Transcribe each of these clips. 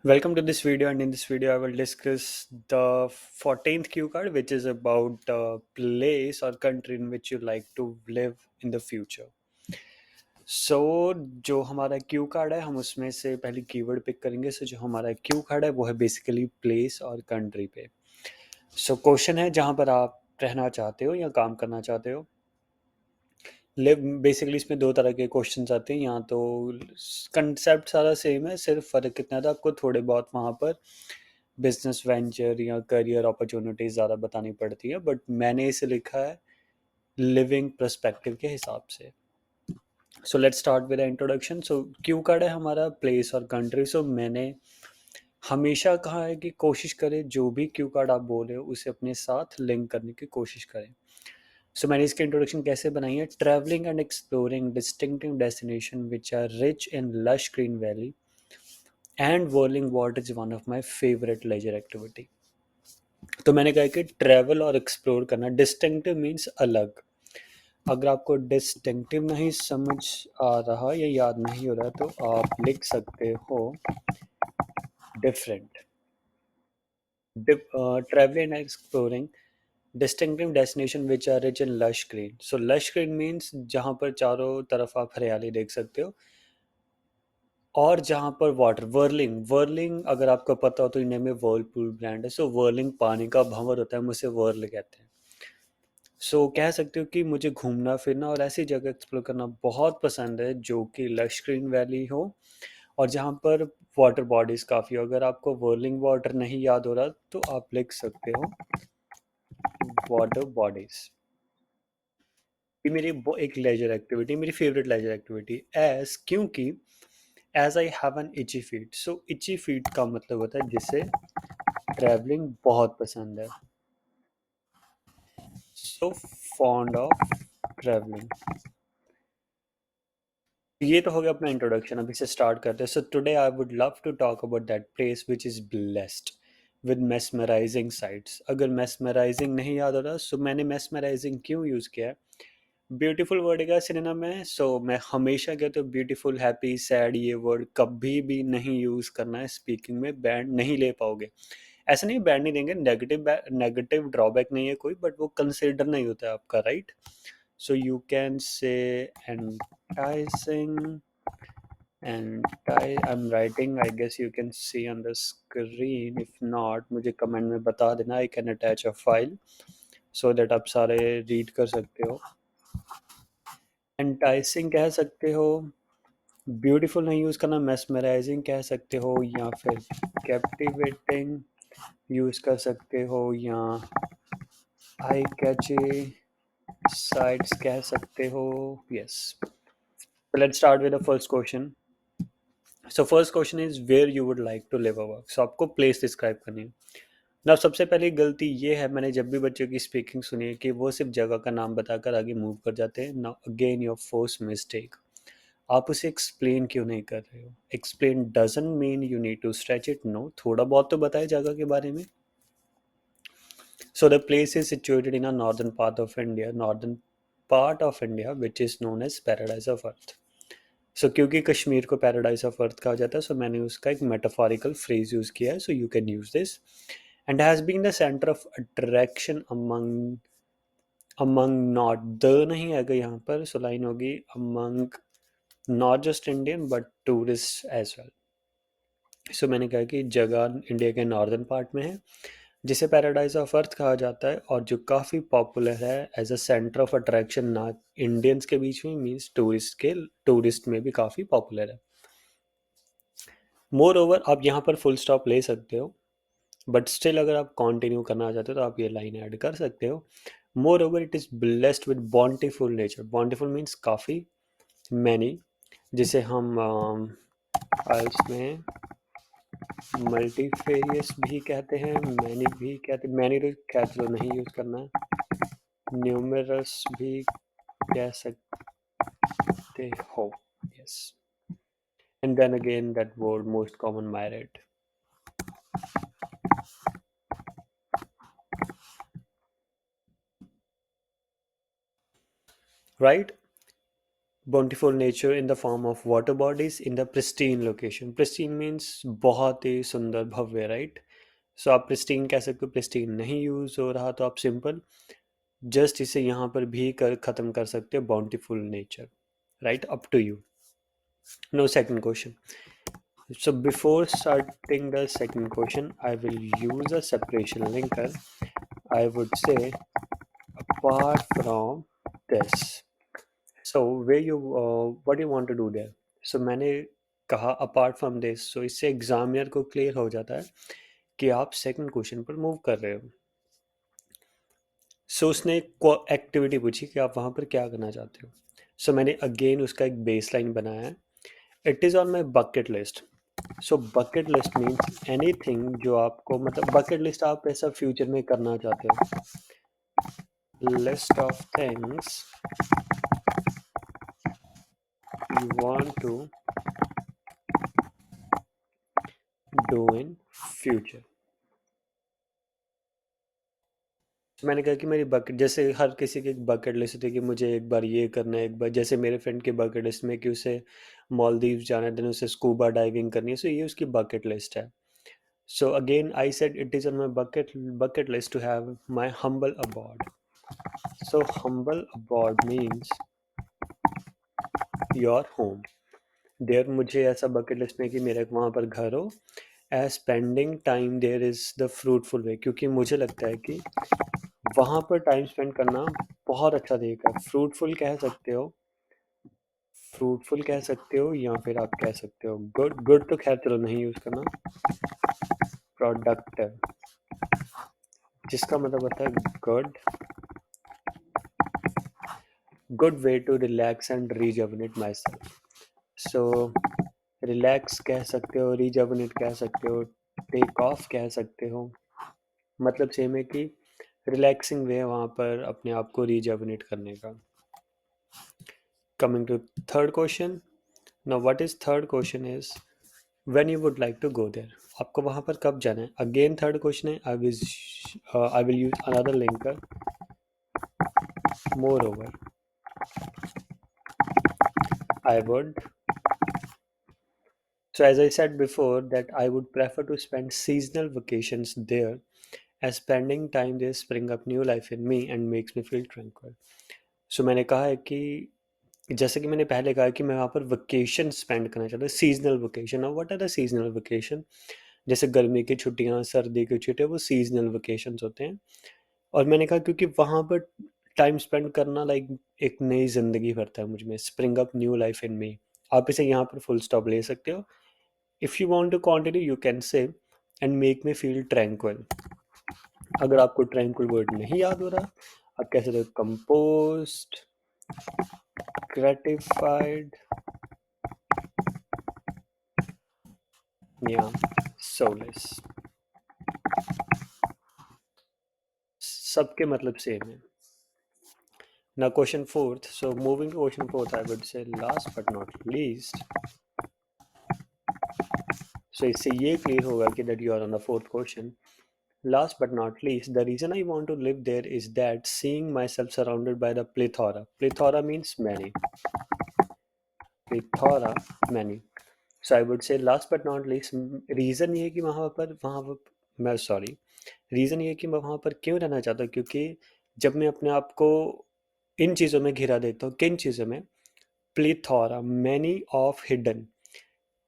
Welcome to this video, and in this video I will discuss the 14th cue card, which is about the place or country in which you like to live in the future. So जो हमारा Q card है हम उसमें से पहले keyword pick करेंगे। सो जो हमारा क्यू कार्ड है वो है बेसिकली प्लेस और कंट्री पे। सो क्वेश्चन है जहाँ पर आप रहना चाहते हो या काम करना चाहते हो। लिव बेसिकली इसमें दो तरह के क्वेश्चंस आते हैं। यहाँ तो कंसेप्ट सारा सेम है, सिर्फ फ़र्क कितना था आपको थोड़े बहुत वहाँ पर बिजनेस वेंचर या करियर अपॉर्चुनिटीज ज़्यादा बतानी पड़ती है, बट मैंने इसे लिखा है लिविंग पर्सपेक्टिव के हिसाब से। So let's start with introduction. So Q card है हमारा प्लेस और कंट्री। सो मैंने हमेशा कहा है कि कोशिश करें जो भी क्यू कार्ड आप बोल रहे हो उसे अपने साथ लिंक करने की कोशिश करें। सो मैंने इसकी इंट्रोडक्शन कैसे बनाई है? Travelling and exploring distinctive destination which are rich in lush green valley and whirling water is one of my favourite leisure activity. तो मैंने कहा कि ट्रैवल और एक्सप्लोर करना। डिस्टिंक्टिव मीन्स अलग। अगर आपको डिस्टिंक्टिव नहीं समझ आ रहा या याद नहीं हो रहा तो आप लिख सकते हो different. Travelling and exploring distinctive destination which are rich in lush green. So lush green means जहाँ पर चारों तरफ आप हरियाली देख सकते हो, और जहाँ पर वाटर। वर्लिंग, वर्लिंग अगर आपको पता हो तो इंडिया में वर्लपूल ब्रांड है। सो वर्लिंग पानी का भंवर होता है, हम उसे वर्ल कहते हैं। कह सकते हो कि मुझे घूमना फिरना और ऐसी जगह एक्सप्लोर करना बहुत पसंद है जो कि लश ग्रीन वैली हो और जहाँ पर वाटर बॉडीज काफ़ी हो। अगर आपको वर्लिंग वाटर नहीं याद हो रहा तो आप लिख सकते हो वाटर बॉडीज। ये मेरी एक लेजर एक्टिविटी, मेरी फेवरेट लेजर एक्टिविटी एज, क्योंकि as I have an itchy feet. So itchy feet का मतलब होता है जिसे ट्रैवलिंग बहुत पसंद है। So fond of travelling. ये तो हो गया अपना इंट्रोडक्शन। अभी से स्टार्ट करते हैं। So today I would love to talk about that place which is blessed with mesmerising sights. अगर मेस्मराइजिंग नहीं याद हो रहा सो मैंने मेस्मराइजिंग क्यों यूज़ किया है? ब्यूटीफुल वर्ड का सिनोनिम है। सो मैं हमेशा कहता हूँ ब्यूटीफुल, हैप्पी, सैड ये वर्ड कभी भी नहीं यूज़ करना है स्पीकिंग में, बैंड नहीं ले पाओगे। ऐसा नहीं बैंड नहीं देंगे, नेगेटिव नेगेटिव ड्रॉबैक नहीं है कोई, बट वो कंसिडर नहीं होता है आपका, right? So you can say enticing, I'm writing, I guess you can see on the screen. If not, मुझे कमेंट में बता देना। I can attach a file so that आप सारे रीड कर सकते हो। enticing कह सकते हो, ब्यूटीफुल नहीं यूज़ करना, mesmerizing कह सकते हो, या फिर captivating यूज़ कर सकते हो, या eye catchy sites कह सकते हो। yes, so let's start with the first question. So first question is where you would like to live or work. So आपको प्लेस डिस्क्राइब करनी है ना। सबसे पहले गलती ये है, मैंने जब भी बच्चों की स्पीकिंग सुनी है कि वो सिर्फ जगह का नाम बताकर आगे मूव कर जाते हैं। ना, अगेन योर फर्स्ट मिस्टेक। आप उसे एक्सप्लेन क्यों नहीं कर रहे हो? Explain doesn't mean you need to stretch it. No, थोड़ा बहुत तो बताए जगह के बारे में। So the place is situated in a northern part of India, northern part of India which is known as paradise of earth. क्योंकि कश्मीर को पैराडाइज ऑफ अर्थ कहा जाता है, मैंने उसका एक मेटाफोरिकल फ्रेज यूज किया है। You can use this. And has been the centre of attraction among, among not the नहीं आएगा यहाँ पर। लाइन होगी among not just Indian but tourist as well. मैंने कहा कि जगह इंडिया के नॉर्दर्न पार्ट में है जिसे पैराडाइज ऑफ अर्थ कहा जाता है और जो काफ़ी पॉपुलर है as a centre of attraction, ना इंडियंस के बीच में, मीन्स टूरिस्ट के, टूरिस्ट में भी काफ़ी पॉपुलर है। मोर ओवर आप यहाँ पर फुल स्टॉप ले सकते हो, बट स्टिल अगर आप कंटिन्यू करना चाहते हो तो आप ये लाइन ऐड कर सकते हो। Moreover it is blessed with bountiful nature. Bountiful means काफ़ी, मैनी, जिसे हम इसमें मल्टीफेरियस भी कहते हैं, मैनी भी कहते हैं। मैनी तो क्या, चलो नहीं यूज़ करना है। न्यूमरस भी कह सकते हो, yes. And then again that word most common, married, right? bountiful nature in the form of water bodies in the pristine location. Pristine means बहुत ही सुंदर भव्य, right? So आप pristine कह सकते हो, pristine नहीं यूज हो रहा तो आप simple just इसे यहाँ पर भी कर ख़त्म कर सकते हो, bountiful nature, right? Up to you. No, second question. So before starting the second question, I will use a separation linker. I would say apart from this. So where you what you want to do there? So मैंने कहा apart from this. So इससे examiner को clear हो जाता है कि आप second question पर मूव कर रहे हो. सो उसने एक्टिविटी पूछी कि आप वहाँ पर क्या करना चाहते हो. सो मैंने अगेन उसका एक बेस लाइन बनाया है. It is on my bucket list. So bucket list means anything जो आपको, मतलब बकेट लिस्ट आप ऐसा फ्यूचर में करना चाहते हो. List of things you want to do in future. मैंने कहा कि मेरी बकेट, जैसे हर किसी की एक बकेट लिस्ट होती है कि मुझे एक बार ये करना है, एक बार जैसे मेरे फ्रेंड की बकेट लिस्ट में कि उसे मालदीव जाना है, देन उसे स्कूबा डाइविंग करनी है. सो ये उसकी बकेट लिस्ट है. So again I said it is on my bucket list to have my humble abode. So humble abode means your home. There मुझे ऐसा बकेट लिस्ट में कि मेरा वहाँ पर घर हो. As spending time there is the fruitful way, क्योंकि मुझे लगता है कि वहाँ पर टाइम स्पेंड करना बहुत अच्छा तरीका है. फ्रूटफुल कह सकते हो या फिर आप कह सकते हो गुड. गुड तो खैर चलो नहीं यूज़ करना. प्रोडक्टिव, जिसका मतलब होता है good way to relax and rejuvenate myself. So relax कह सकते हो, रीजर्विनेट कह सकते हो, टेक ऑफ कह सकते हो. मतलब सेम है कि रिलैक्सिंग वे है वहाँ पर अपने आप को रीजर्विनेट करने का. Coming to third question. Now what is third question is when you would like to go there. आपको वहाँ पर कब जाना है. अगेन थर्ड क्वेश्चन है. I will use another linker. More over I would. So as I said before that I would prefer to spend seasonal vacations there, as spending time there spring up new life in me and makes me feel tranquil. So मैंने कहा है कि जैसे कि मैंने पहले कहा कि मैं वहाँ पर वेकेशन स्पेंड करना चाहता हूँ, सीजनल वेकेशन. और what are the seasonal vacation. जैसे गर्मी की छुट्टियाँ, सर्दी की छुट्टियाँ, वो सीजनल वेकेशंस होते हैं. और मैंने कहा क्योंकि वहाँ पर टाइम स्पेंड करना लाइक एक नई ज़िंदगी भरता है मुझ में. Spring up new life in me. आप इसे यहाँ पर फुल स्टॉप ले सकते हो. If you want to continue you can say and make me feel tranquil. अगर आपको ट्रैंक्विल वर्ड नहीं याद हो रहा, आप कह सकते हो कंपोस्ट, ग्रेटिफाइड या सोलेस. सबके मतलब सेम है. Now question fourth. So moving to question fourth, I would say last but not least. So इससे ये clear होगा कि that you are on the fourth question. Last but not least, the reason I want to live there is that seeing myself surrounded by the plethora. Plethora means many. Plethora, many. So I would say last but not least, reason ये है कि reason ये है कि मैं वहाँ पर क्यों रहना चाहता हूँ. क्योंकि जब मैं अपने आप को इन चीज़ों में घिरा देखता हूँ. किन चीज़ों में. Plethora, many of hidden.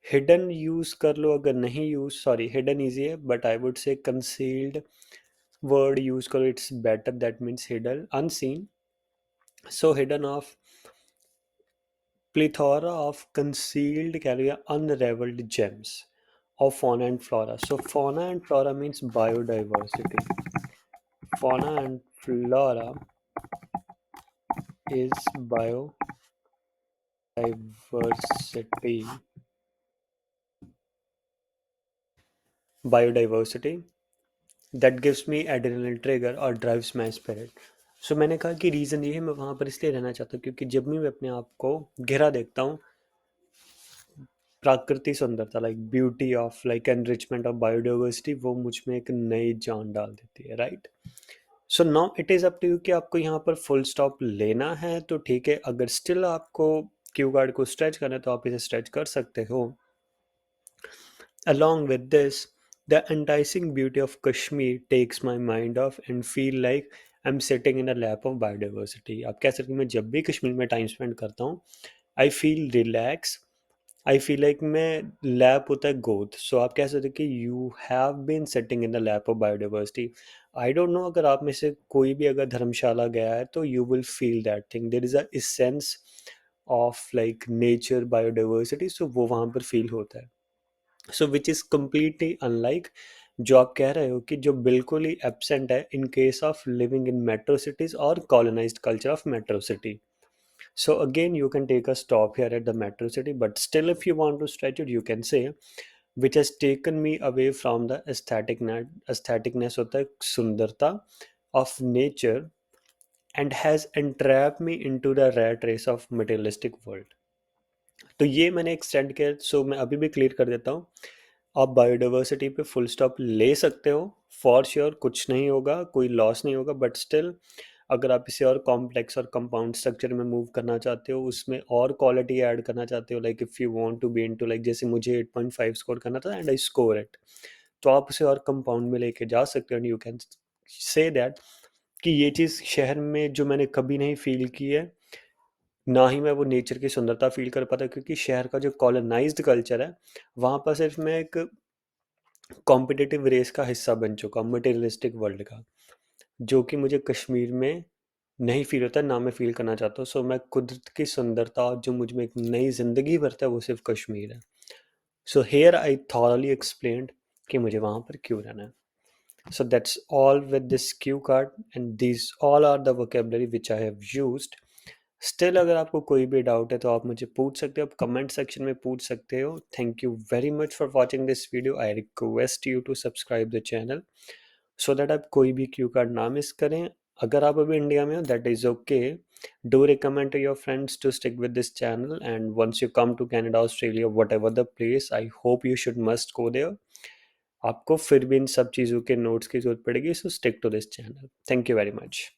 Hidden use कर लो अगर नहीं यूज़, सॉरी हिडन ईजी है but I would say concealed word use करो, it's better. That means hidden, unseen. So hidden of plethora of concealed carrier unraveled gems of fauna and flora. So fauna and flora means biodiversity. Fauna and flora is biodiversity. Biodiversity that gives me adrenaline trigger or drives my spirit. सो मैंने कहा कि reason ये है मैं वहाँ पर इसलिए रहना चाहता हूँ क्योंकि जब भी मैं अपने आप को घिरा देखता हूँ प्राकृतिक सुंदरता, like beauty of like enrichment of biodiversity, वो मुझ में एक नई जान डाल देती है. Right. So now it is up to you कि आपको यहाँ पर फुल स्टॉप लेना है तो ठीक है. अगर स्टिल आपको क्यू कार्ड को स्ट्रेच करना है तो आप इसे स्ट्रेच कर सकते हो। Along with this, the enticing beauty of Kashmir takes my mind off and feel like I'm sitting in a lap of biodiversity. आप कह सकते हैं मैं जब भी कश्मीर में टाइम स्पेंड करता हूँ I feel relax, I feel like मैं लैप होता है गोद, सो आप कह सकते हैं कि you have been sitting in the lap of biodiversity. I don't know अगर आप में से कोई भी अगर धर्मशाला गया है तो you will feel that thing, there is a sense of like nature biodiversity, so वो वहाँ पर फील होता है। So which is completely unlike जो आप कह रहे हो कि जो बिल्कुल ही एब्सेंट है in case of living in metro cities और colonised culture of metro city. So again, you can take a stop here at the metro city, but still, if you want to stretch it, you can say, which has taken me away from the aestheticness of the sundarta of nature and has entrapped me into the rat race of materialistic world. तो ये मैंने extend किया, सो मैं अभी भी clear कर देता हूँ। आप बायोडाइवर्सिटी पे फुल स्टॉप ले सकते हो, फॉर श्योर कुछ नहीं होगा, कोई लॉस नहीं होगा, बट स्टिल अगर आप इसे और कॉम्प्लेक्स और कंपाउंड स्ट्रक्चर में मूव करना चाहते हो, उसमें और क्वालिटी ऐड करना चाहते हो, like if you want to be into like जैसे मुझे 8.5 स्कोर करना था एंड आई स्कोर इट, तो आप उसे और कंपाउंड में लेके जा सकते हो and you can say that कि ये चीज़ शहर में जो मैंने कभी नहीं फील की है, ना ही मैं वो नेचर की सुंदरता फील कर पाता, क्योंकि शहर का जो कॉलोनाइज्ड कल्चर है वहाँ पर सिर्फ मैं एक कॉम्पिटिटिव रेस का हिस्सा बन चुका हूँ, मटेरियलिस्टिक वर्ल्ड का, जो कि मुझे कश्मीर में नहीं फील होता, ना मैं फील करना चाहता हूँ। सो मैं कुदरत की सुंदरता और जो मुझ में एक नई ज़िंदगी भरता है वो सिर्फ कश्मीर है। So here I thoroughly explained कि मुझे वहाँ पर क्यों रहना है। So that's all with this cue card, and these all are the vocabulary which I have used. Still अगर आपको कोई भी डाउट है तो आप मुझे पूछ सकते हो, आप कमेंट सेक्शन में पूछ सकते हो। Thank you very much for watching this video. I request you to subscribe the channel so that आप कोई भी क्यू कार्ड ना मिस करें। अगर आप अभी इंडिया में हो that is okay, do recommend to your friends to stick with this channel, and once you come to Canada Australia whatever the place, I hope you should must go there. आपको फिर भी इन सब चीज़ों के notes की ज़रूरत पड़ेगी, so stick to this channel. Thank you very much.